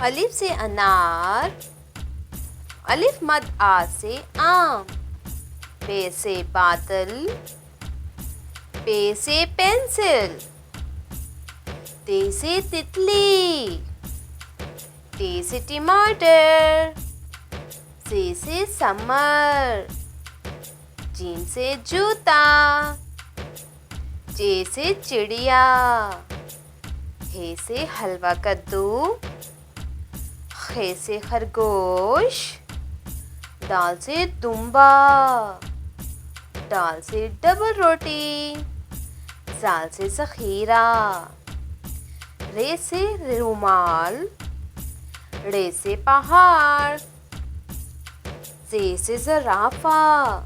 अलिफ से अनार, अलिफ मद आ से आम, बे से बादल, पे से पेंसिल, ते से तितली, टे से टमाटर, से समर, जीन से जूता, चे से चिड़िया, हे से हलवा कद्दू, खे से खरगोश, दाल से दुम्बा, दाल से डबल रोटी, जाल से ज़ख़ीरा, रे से रुमाल, रे से पहाड़, जे से ज़राफ़ा,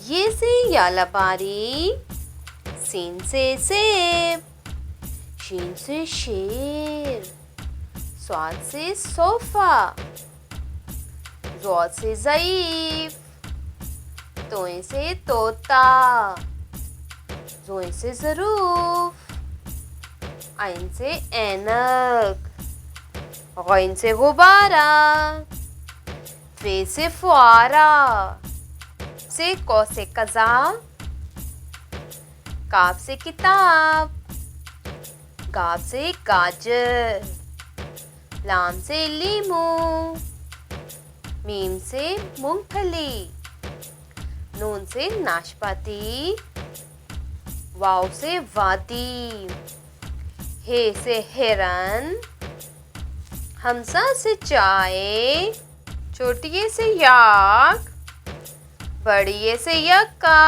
ये से यालबारी, सीन से सेब, शीन से शेर, स्वाद से सोफ़ा, ज़ौद से ज़ईफ़, तोए से तोता, ज़ोए से ज़रूफ़, आइन से ऐनक, गैन से गुब्बारा, फ़े से फ़ुआरा, से कौ से कज़ा, काफ से किताब, गाफ से गाजर, लाम से लीमू, मीम से मूंगफली, नून से नाशपाती, वाव से वादी, हे से हिरन, हमसा से चाय, छोटिये से याक, बड़िये से यक्का।